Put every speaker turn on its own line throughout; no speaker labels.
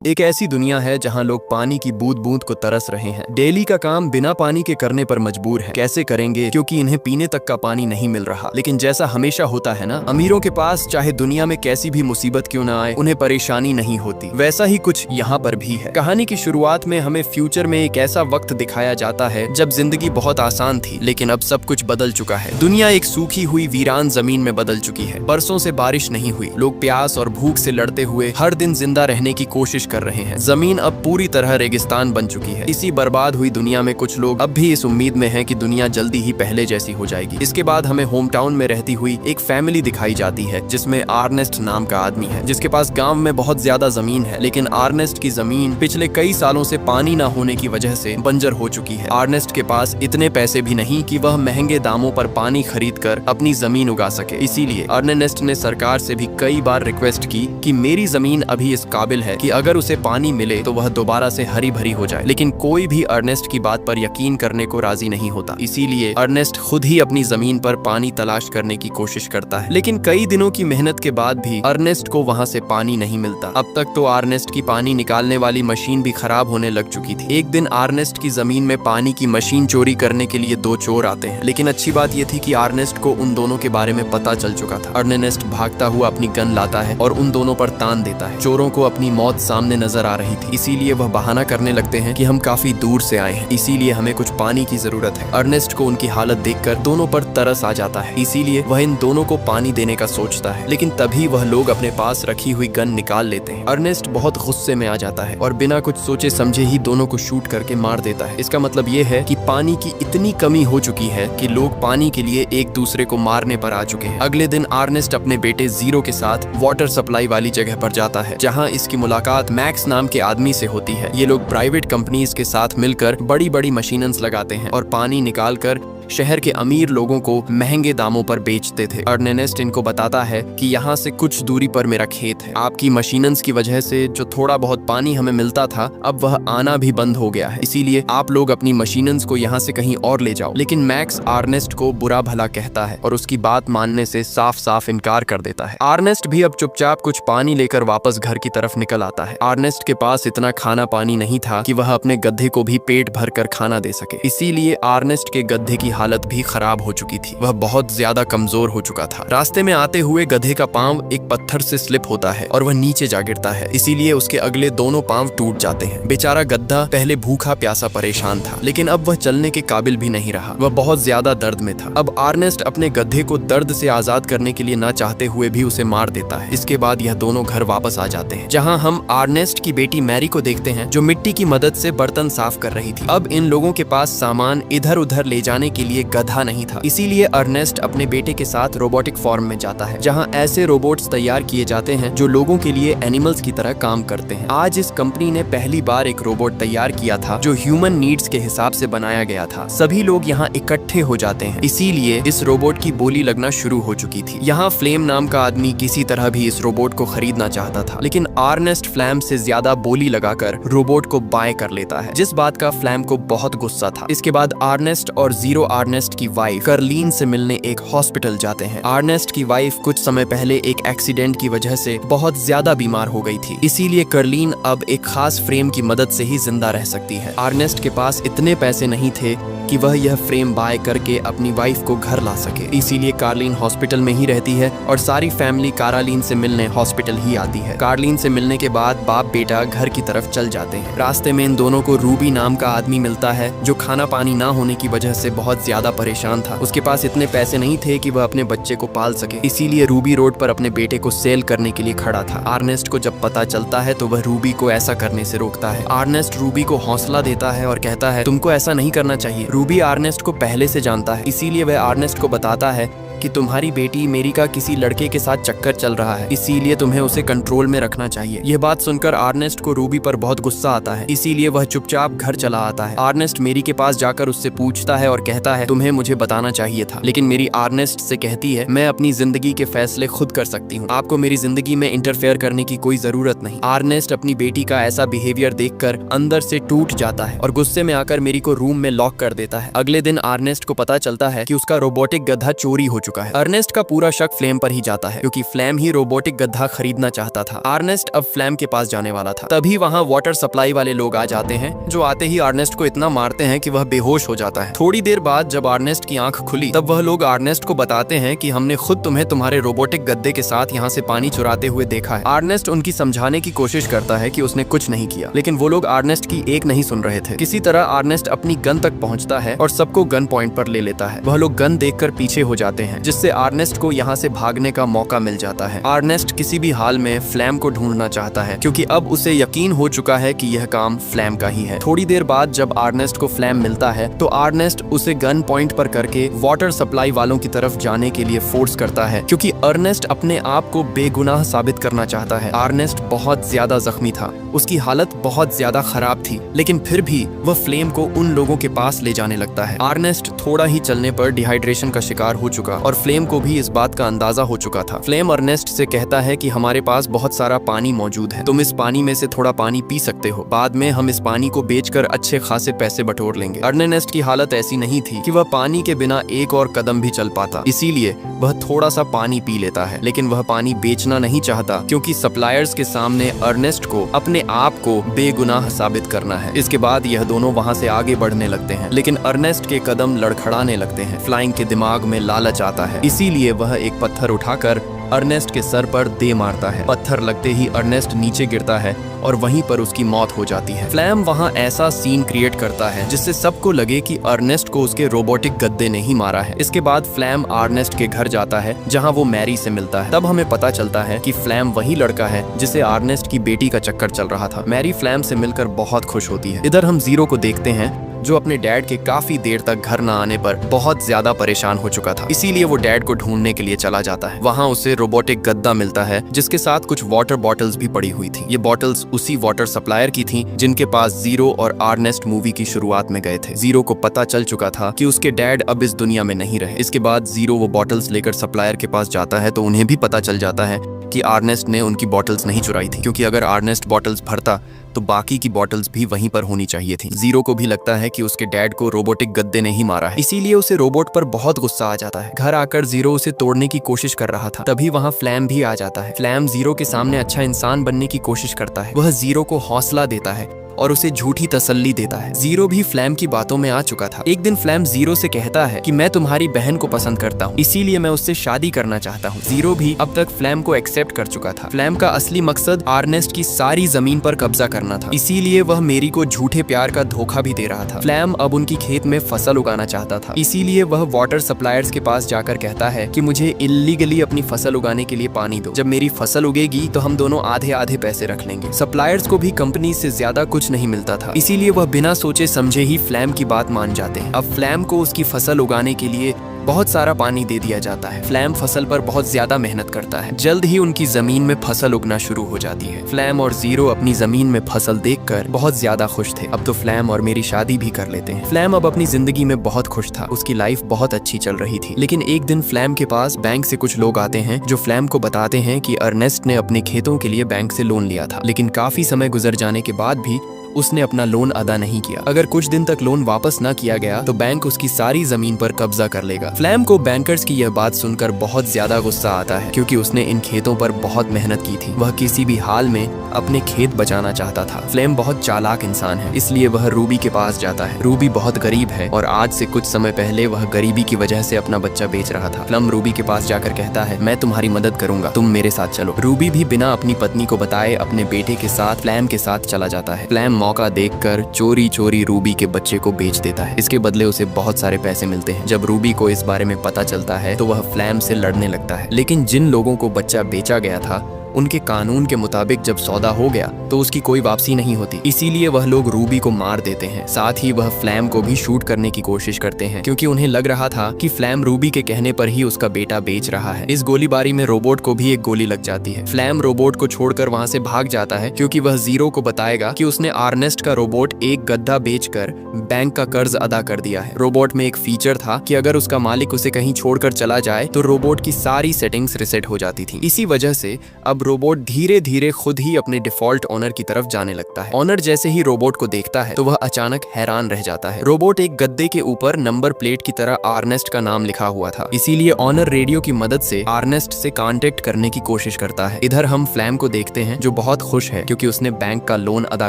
एक ऐसी दुनिया है जहां लोग पानी की बूंद बूंद को तरस रहे हैं। डेली का काम बिना पानी के करने पर मजबूर है। कैसे करेंगे, क्योंकि इन्हें पीने तक का पानी नहीं मिल रहा। लेकिन जैसा हमेशा होता है ना, अमीरों के पास चाहे दुनिया में कैसी भी मुसीबत क्यों ना आए, उन्हें परेशानी नहीं होती। वैसा ही कुछ यहाँ पर भी है। कहानी की शुरुआत में हमें फ्यूचर में एक ऐसा वक्त दिखाया जाता है जब जिंदगी बहुत आसान थी, लेकिन अब सब कुछ बदल चुका है। दुनिया एक सूखी हुई वीरान जमीन में बदल चुकी है। बरसों से बारिश नहीं हुई। लोग प्यास और भूख से लड़ते हुए हर दिन जिंदा रहने की कोशिश कर रहे हैं। जमीन अब पूरी तरह रेगिस्तान बन चुकी है। इसी बर्बाद हुई दुनिया में कुछ लोग अब भी इस उम्मीद में हैं कि दुनिया जल्दी ही पहले जैसी हो जाएगी। इसके बाद हमें होम टाउन में रहती हुई एक फैमिली दिखाई जाती है जिसमें आर्नेस्ट नाम का आदमी है, जिसके पास गांव में बहुत ज्यादा जमीन है। लेकिन आर्नेस्ट की जमीन पिछले कई सालों से पानी न होने की वजह से बंजर हो चुकी है। आर्नेस्ट के पास इतने पैसे भी नहीं कि वह महंगे दामों पर पानी खरीद कर अपनी जमीन उगा सके। इसीलिए अर्नेस्ट ने सरकार से भी कई बार रिक्वेस्ट की कि मेरी जमीन अभी इस काबिल है कि अगर उसे पानी मिले तो वह दोबारा से हरी भरी हो जाए। लेकिन कोई भी अर्नेस्ट की बात पर यकीन करने को राजी नहीं होता। इसीलिए अर्नेस्ट खुद ही अपनी जमीन पर पानी तलाश करने की कोशिश करता है। लेकिन कई दिनों की मेहनत के बाद भी अर्नेस्ट को वहां से पानी नहीं मिलता। अब तक तो अर्नेस्ट की पानी निकालने वाली मशीन भी खराब होने लग चुकी थी। एक दिन अर्नेस्ट की जमीन में पानी की मशीन चोरी करने के लिए दो चोर आते हैं। लेकिन अच्छी बात यह थी कि अर्नेस्ट को उन दोनों के बारे में पता चल चुका था। अर्नेस्ट भागता हुआ अपनी गन लाता है और उन दोनों पर तान देता है। चोरों को अपनी मौत सामने नजर आ रही थी, इसीलिए वह बहाना करने लगते हैं कि हम काफी दूर से आए हैं, इसीलिए हमें कुछ पानी की जरूरत है। अर्नेस्ट को उनकी हालत देखकर दोनों पर तरस आ जाता है, इसीलिए वह इन दोनों को पानी देने का सोचता है। लेकिन तभी वह लोग अपने पास रखी हुई गन निकाल लेते हैं। अर्नेस्ट बहुत गुस्से में आ जाता है और बिना कुछ सोचे समझे ही दोनों को शूट करके मार देता है। इसका मतलब ये है कि पानी की इतनी कमी हो चुकी है कि लोग पानी के लिए एक दूसरे को मारने पर आ चुके हैं। अगले दिन अर्नेस्ट अपने बेटे जीरो के साथ वाटर सप्लाई वाली जगह पर जाता है, जहाँ इसकी मुलाकात मैक्स नाम के आदमी से होती है। ये लोग प्राइवेट कंपनीज के साथ मिलकर बड़ी बड़ी मशीनस लगाते हैं और पानी निकालकर शहर के अमीर लोगों को महंगे दामों पर बेचते थे। अर्नेस्ट इनको बताता है कि यहाँ से कुछ दूरी पर मेरा खेत है। आपकी मशीनस की वजह से जो थोड़ा बहुत पानी हमें मिलता था, अब वह आना भी बंद हो गया है। इसीलिए आप लोग अपनी मशीनस को यहाँ से कहीं और ले जाओ। लेकिन मैक्स अर्नेस्ट को बुरा भला कहता है और उसकी बात मानने से साफ साफ इनकार कर देता है। अर्नेस्ट भी अब चुपचाप कुछ पानी लेकर वापस घर की तरफ निकल आता है। अर्नेस्ट के पास इतना खाना पानी नहीं था कि वह अपने गधे को भी पेट भर कर खाना दे सके। इसीलिए अर्नेस्ट के गधे की हालत भी खराब हो चुकी थी। वह बहुत ज्यादा कमजोर हो चुका था। रास्ते में आते हुए गधे का पांव एक पत्थर से स्लिप होता है और वह नीचे जा गिरता है। इसीलिए उसके अगले दोनों पांव टूट जाते हैं। बेचारा गधा पहले भूखा प्यासा परेशान था, लेकिन अब वह चलने के काबिल भी नहीं रहा। वह बहुत ज्यादा दर्द में था। अब अर्नेस्ट अपने गधे को दर्द से आजाद करने के लिए ना चाहते हुए भी उसे मार देता है। इसके बाद यह दोनों घर वापस आ जाते हैं, जहाँ हम अर्नेस्ट की बेटी मैरी को देखते हैं, जो मिट्टी की मदद से बर्तन साफ कर रही थी। अब इन लोगों के पास सामान इधर उधर ले जाने के लिए गधा नहीं था। इसीलिए अर्नेस्ट अपने बेटे के साथ रोबोटिक फॉर्म में जाता है, जहां ऐसे रोबोट्स तैयार किए जाते हैं जो लोगों के लिए एनिमल्स की तरह काम करते हैं। आज इस कंपनी ने पहली बार एक रोबोट तैयार किया था जो ह्यूमन नीड्स के हिसाब से बनाया गया था। सभी लोग यहाँ इकट्ठे हो जाते हैं, इसीलिए इस रोबोट की बोली लगना शुरू हो चुकी थी। यहाँ फ्लेम नाम का आदमी किसी तरह भी इस रोबोट को खरीदना चाहता था, लेकिन अर्नेस्ट फ्लैम से ज्यादा बोली लगाकर रोबोट को बाय कर लेता है, जिस बात का फ्लैम को बहुत गुस्सा था। इसके बाद अर्नेस्ट और जीरो अर्नेस्ट की वाइफ कर्लीन से मिलने एक हॉस्पिटल जाते हैं। अर्नेस्ट की वाइफ कुछ समय पहले एक एक्सीडेंट की वजह से बहुत ज्यादा बीमार हो गई थी, इसीलिए कर्लीन अब एक खास फ्रेम की मदद से ही जिंदा रह सकती है। अर्नेस्ट के पास इतने पैसे नहीं थे कि वह यह फ्रेम बाय करके अपनी वाइफ को घर ला सके, इसीलिए कार्लिन हॉस्पिटल में ही रहती है और सारी फैमिली कारालीन से मिलने हॉस्पिटल ही आती है। कार्लिन से मिलने के बाद बाप बेटा घर की तरफ चल जाते हैं। रास्ते में इन दोनों को रूबी नाम का आदमी मिलता है, जो खाना पानी ना होने की वजह से बहुत ज्यादा परेशान था। उसके पास इतने पैसे नहीं थे कि वह अपने बच्चे को पाल सके, इसीलिए रूबी रोड पर अपने बेटे को सेल करने के लिए खड़ा था। अर्नेस्ट को जब पता चलता है तो वह रूबी को ऐसा करने से रोकता है। अर्नेस्ट रूबी को हौसला देता है और कहता है, तुमको ऐसा नहीं करना चाहिए। रूबी अर्नेस्ट को पहले से जानता है, इसीलिए वह अर्नेस्ट को बताता है कि तुम्हारी बेटी मेरी का किसी लड़के के साथ चक्कर चल रहा है, इसीलिए तुम्हें उसे कंट्रोल में रखना चाहिए। यह बात सुनकर अर्नेस्ट को रूबी पर बहुत गुस्सा आता है, इसीलिए वह चुपचाप घर चला आता है। अर्नेस्ट मेरी के पास जाकर उससे पूछता है और कहता है, तुम्हें मुझे बताना चाहिए था। लेकिन मेरी अर्नेस्ट से कहती है, मैं अपनी जिंदगी के फैसले खुद कर सकती हूँ, आपको मेरी जिंदगी में इंटरफेयर करने की कोई जरूरत नहीं। अर्नेस्ट अपनी बेटी का ऐसा बिहेवियर देखकर अंदर से टूट जाता है और गुस्से में आकर मेरी को रूम में लॉक कर देता है। अगले दिन अर्नेस्ट को पता चलता है कि उसका रोबोटिक गधा चोरी हो चुका है। अर्नेस्ट का पूरा शक फ्लेम पर ही जाता है क्योंकि फ्लेम ही रोबोटिक गधा खरीदना चाहता था। अर्नेस्ट अब फ्लेम के पास जाने वाला था, तभी वहाँ वाटर सप्लाई वाले लोग आ जाते हैं जो आते ही अर्नेस्ट को इतना मारते हैं कि वह बेहोश हो जाता है। थोड़ी देर बाद जब अर्नेस्ट की आंख खुली तब वह लोग अर्नेस्ट को बताते हैं कि हमने खुद तुम्हें तुम्हारे रोबोटिक गद्दे के साथ यहाँ से पानी चुराते हुए देखा है। अर्नेस्ट उनकी समझाने की कोशिश करता है कि उसने कुछ नहीं किया, लेकिन वो लोग अर्नेस्ट की एक नहीं सुन रहे थे। किसी तरह अर्नेस्ट अपनी गन तक पहुंचता है और सबको गन पॉइंट पर ले लेता है। वह लोग गन देखकर पीछे हो जाते हैं, जिससे अर्नेस्ट को यहाँ से भागने का मौका मिल जाता है। अर्नेस्ट किसी भी हाल में फ्लैम को ढूंढना चाहता है क्योंकि अब उसे यकीन हो चुका है कि यह काम फ्लैम का ही है। थोड़ी देर बाद जब अर्नेस्ट को फ्लैम मिलता है तो अर्नेस्ट उसे गन पॉइंट पर करके वाटर सप्लाई वालों की तरफ जाने के लिए फोर्स करता है क्योंकि अर्नेस्ट अपने आप को बेगुनाह साबित करना चाहता है। अर्नेस्ट बहुत ज्यादा जख्मी था, उसकी हालत बहुत ज्यादा खराब थी, लेकिन फिर भी वह फ्लेम को उन लोगों के पास ले जाने लगता है। अर्नेस्ट थोड़ा ही चलने पर डिहाइड्रेशन का शिकार हो चुका और फ्लेम को भी इस बात का अंदाजा हो चुका था। फ्लेम अर्नेस्ट से कहता है कि हमारे पास बहुत सारा पानी मौजूद है, तुम इस पानी में से थोड़ा पानी पी सकते हो, बाद में हम इस पानी को बेचकर अच्छे खासे पैसे बटोर लेंगे। अर्नेस्ट की हालत ऐसी नहीं थी कि वह पानी के बिना एक और कदम भी चल पाता, इसीलिए वह थोड़ा सा पानी पी लेता है, लेकिन वह पानी बेचना नहीं चाहता क्योंकि सप्लायर्स के सामने अर्नेस्ट को अपने आप को बेगुनाह साबित करना है। इसके बाद यह दोनों वहाँ से आगे बढ़ने लगते हैं, लेकिन अर्नेस्ट के कदम लड़खड़ाने लगते हैं। फ्लाइंग के दिमाग में लालच आता है, इसीलिए वह एक पत्थर उठाकर अर्नेस्ट के सर पर दे मारता है। पत्थर लगते ही अर्नेस्ट नीचे गिरता है और वहीं पर उसकी मौत हो जाती है। फ्लैम वहाँ ऐसा सीन क्रिएट करता है जिससे सबको लगे कि अर्नेस्ट को उसके रोबोटिक गद्दे ने ही मारा है। इसके बाद फ्लैम अर्नेस्ट के घर जाता है जहाँ वो मैरी से मिलता है। तब हमें पता चलता है कि फ्लैम वही लड़का है जिसे अर्नेस्ट की बेटी का चक्कर चल रहा था। मैरी फ्लैम से मिलकर बहुत खुश होती है। इधर हम जीरो को देखते हैं जो अपने डैड के काफी देर तक घर न आने पर बहुत ज्यादा परेशान हो चुका था, इसीलिए वो डैड को ढूंढने के लिए चला जाता है। वहाँ उसे रोबोटिक गद्दा मिलता है जिसके साथ कुछ वाटर बॉटल्स भी पड़ी हुई थी। ये बॉटल्स उसी वाटर सप्लायर की थी जिनके पास जीरो और अर्नेस्ट मूवी की शुरुआत में गए थे। जीरो को पता चल चुका था कि उसके डैड अब इस दुनिया में नहीं रहे। इसके बाद जीरो वो बॉटल्स लेकर सप्लायर के पास जाता है तो उन्हें भी पता चल जाता है कि अर्नेस्ट ने उनकी बॉटल्स नहीं चुराई थी, क्योंकि अगर अर्नेस्ट बॉटल्स भरता तो बाकी की बॉटल्स भी वहीं पर होनी चाहिए थी। जीरो को भी लगता है कि उसके डैड को रोबोटिक गद्दे ने ही मारा है, इसीलिए उसे रोबोट पर बहुत गुस्सा आ जाता है। घर आकर जीरो उसे तोड़ने की कोशिश कर रहा था, तभी वहाँ फ्लैम भी आ जाता है। फ्लैम जीरो के सामने अच्छा इंसान बनने की कोशिश करता है। वह जीरो को हौसला देता है और उसे झूठी तसल्ली देता है। जीरो भी फ्लैम की बातों में आ चुका था। एक दिन फ्लैम जीरो से कहता है कि मैं तुम्हारी बहन को पसंद करता हूँ, इसीलिए मैं उससे शादी करना चाहता हूँ। जीरो भी अब तक फ्लैम को एक्सेप्ट कर चुका था। फ्लैम का असली मकसद अर्नेस्ट की सारी जमीन पर कब्जा करना था, इसीलिए वह मेरी को झूठे प्यार का धोखा भी दे रहा था। फ्लैम अब उनकी खेत में फसल उगाना चाहता था, इसीलिए वह वाटर सप्लायर्स के पास जाकर कहता है कि मुझे इल्लीगली अपनी फसल उगाने के लिए पानी दो। जब मेरी फसल उगेगी तो हम दोनों आधे आधे पैसे रख लेंगे। सप्लायर्स को भी कंपनी से ज्यादा कुछ नहीं मिलता था, इसीलिए वह बिना सोचे समझे ही फ्लैम की बात मान जाते हैं। अब फ्लैम को उसकी फसल उगाने के लिए बहुत सारा पानी दे दिया जाता है। फ्लैम फसल पर बहुत ज्यादा मेहनत करता है। जल्द ही उनकी जमीन में फसल उगना शुरू हो जाती है। फ्लैम और जीरो अपनी जमीन में फसल देखकर बहुत ज्यादा खुश थे। अब तो फ्लैम और मेरी शादी भी कर लेते हैं। फ्लैम अब अपनी जिंदगी में बहुत खुश था, उसकी लाइफ बहुत अच्छी चल रही थी। लेकिन एक दिन फ्लैम के पास बैंक से कुछ लोग आते हैं जो फ्लैम को बताते हैं कि अर्नेस्ट ने अपने खेतों के लिए बैंक से लोन लिया था, लेकिन काफी समय गुजर जाने के बाद भी उसने अपना लोन अदा नहीं किया। अगर कुछ दिन तक लोन वापस न किया गया तो बैंक उसकी सारी जमीन पर कब्जा कर लेगा। फ्लैम को बैंकर्स की यह बात सुनकर बहुत ज्यादा गुस्सा आता है, क्योंकि उसने इन खेतों पर बहुत मेहनत की थी। वह किसी भी हाल में अपने खेत बचाना चाहता था। फ्लैम बहुत चालाक इंसान है, इसलिए वह रूबी के पास जाता है। रूबी बहुत गरीब है और आज से कुछ समय पहले वह गरीबी की वजह से अपना बच्चा बेच रहा था। फ्लैम रूबी के पास जाकर कहता है, मैं तुम्हारी मदद करूंगा, तुम मेरे साथ चलो। रूबी भी बिना अपनी पत्नी को बताए अपने बेटे के साथ फ्लैम के साथ चला जाता है। फ्लैम मौका देखकर चोरी चोरी रूबी के बच्चे को बेच देता है। इसके बदले उसे बहुत सारे पैसे मिलते हैं। जब रूबी को इस बारे में पता चलता है तो वह फ्लैम से लड़ने लगता है, लेकिन जिन लोगों को बच्चा बेचा गया था उनके कानून के मुताबिक जब सौदा हो गया तो उसकी कोई वापसी नहीं होती, इसीलिए वह लोग रूबी को मार देते हैं। साथ ही वह फ्लैम को भी शूट करने की कोशिश करते हैं, क्योंकि उन्हें लग रहा था कि फ्लैम रूबी के कहने पर ही उसका बेटा बेच रहा है। इस गोलीबारी में रोबोट को भी एक गोली लग जाती है। फ्लैम रोबोट को छोड़कर वहाँ से भाग जाता है, क्योंकि वह जीरो को बताएगा कि उसने अर्नेस्ट का रोबोट एक गद्दा बेचकर बैंक का कर्ज अदा कर दिया है। रोबोट में एक फीचर था कि अगर उसका मालिक उसे कहीं छोड़कर चला जाए तो रोबोट की सारी सेटिंग्स रिसेट हो जाती थी। इसी वजह से अब अब रोबोट धीरे धीरे खुद ही अपने डिफॉल्ट ओनर की तरफ जाने लगता है। ओनर जैसे ही रोबोट को देखता है तो वह अचानक हैरान रह जाता है। रोबोट एक गद्दे के ऊपर नंबर प्लेट की तरह आर्नेस्ट का नाम लिखा हुआ था, इसीलिए ओनर रेडियो की मदद से आर्नेस्ट से कांटेक्ट करने की कोशिश करता है। इधर हम फ्लैम को देखते हैं जो बहुत खुश है क्योंकि उसने बैंक का लोन अदा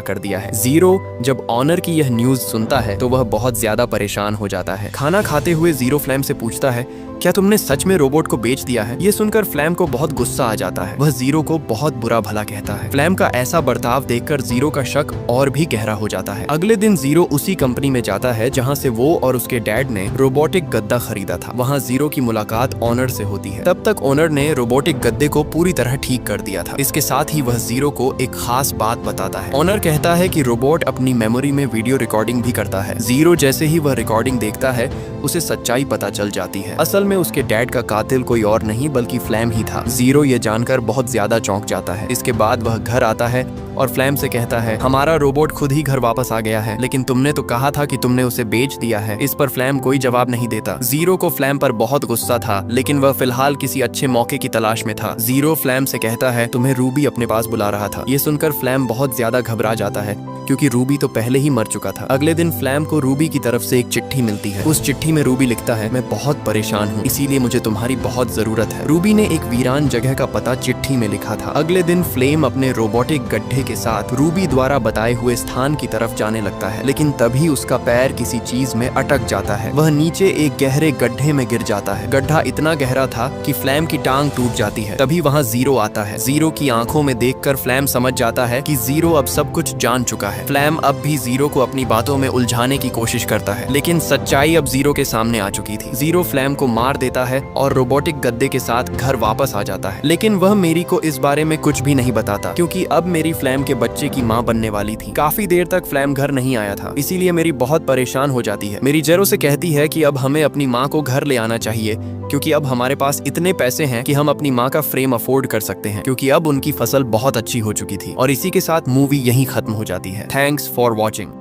कर दिया है। जीरो जब ओनर की यह न्यूज सुनता है तो वह बहुत ज्यादा परेशान हो जाता है। खाना खाते हुए जीरो फ्लैम से पूछता है, क्या तुमने सच में रोबोट को बेच दिया है? ये सुनकर फ्लैम को बहुत गुस्सा आ जाता है। वह जीरो को बहुत बुरा भला कहता है। फ्लैम का ऐसा बर्ताव देखकर जीरो का शक और भी गहरा हो जाता है। अगले दिन जीरो उसी कंपनी में जाता है जहां से वो और उसके डैड ने रोबोटिक गद्दा खरीदा था। वहां जीरो की मुलाकात ओनर से होती है। तब तक ओनर ने रोबोटिक गद्दे को पूरी तरह ठीक कर दिया था। इसके साथ ही वह जीरो को एक खास बात बताता है। ओनर कहता है कि रोबोट अपनी मेमोरी में वीडियो रिकॉर्डिंग भी करता है। जीरो जैसे ही वह रिकॉर्डिंग देखता है उसे सच्चाई पता चल जाती है। असल में उसके डैड का कातिल कोई और नहीं बल्कि फ्लैम ही था। जीरो ये जानकर बहुत ज्यादा चौंक जाता है। इसके बाद वह घर आता है और फ्लैम से कहता है, हमारा रोबोट खुद ही घर वापस आ गया है, लेकिन तुमने तो कहा था कि तुमने उसे बेच दिया है। इस पर फ्लैम कोई जवाब नहीं देता। जीरो को फ्लैम पर बहुत गुस्सा था, लेकिन वह फिलहाल किसी अच्छे मौके की तलाश में था। जीरो फ्लैम से कहता है, तुम्हें रूबी अपने पास बुला रहा था। ये सुनकर फ्लैम बहुत ज्यादा घबरा जाता है क्योंकि रूबी तो पहले ही मर चुका था। अगले दिन फ्लैम को रूबी की तरफ से एक चिट्ठी मिलती है। उस चिट्ठी में रूबी लिखता है, मैं बहुत परेशान हूँ, इसीलिए मुझे तुम्हारी बहुत जरूरत है। रूबी ने एक वीरान जगह का पता चिट्ठी में लिखा था। अगले दिन फ्लेम अपने रोबोटिक गड्ढे के साथ रूबी द्वारा बताए हुए स्थान की तरफ जाने लगता है, लेकिन तभी उसका पैर किसी चीज में अटक जाता है। वह नीचे एक गहरे गड्ढे में गिर जाता है। गड्ढा इतना गहरा था कि फ्लैम की टांग टूट जाती है। तभी वहाँ जीरो आता है। जीरो की आंखों में देखकर फ्लैम समझ जाता है कि जीरो अब सब कुछ जान चुका है। फ्लैम अब भी जीरो को अपनी बातों में उलझाने की कोशिश करता है, लेकिन सच्चाई अब जीरो के सामने आ चुकी थी। जीरो फ्लैम को मार देता है और रोबोटिक गद्दे के साथ घर वापस आ जाता है, लेकिन वह मेरी को इस बारे में कुछ भी नहीं बताता क्योंकि अब मेरी फ्लैम के बच्चे की माँ बनने वाली थी। काफी देर तक फ्लैम घर नहीं आया था, इसीलिए मेरी बहुत परेशान हो जाती है। मेरी जेरो से कहती है कि अब हमें अपनी माँ को घर ले आना चाहिए क्योंकि अब हमारे पास इतने पैसे हैं कि हम अपनी माँ का फ्रेम अफोर्ड कर सकते हैं क्योंकि अब उनकी फसल बहुत अच्छी हो चुकी थी। और इसी के साथ मूवी यहीं खत्म हो जाती है। Thanks for watching.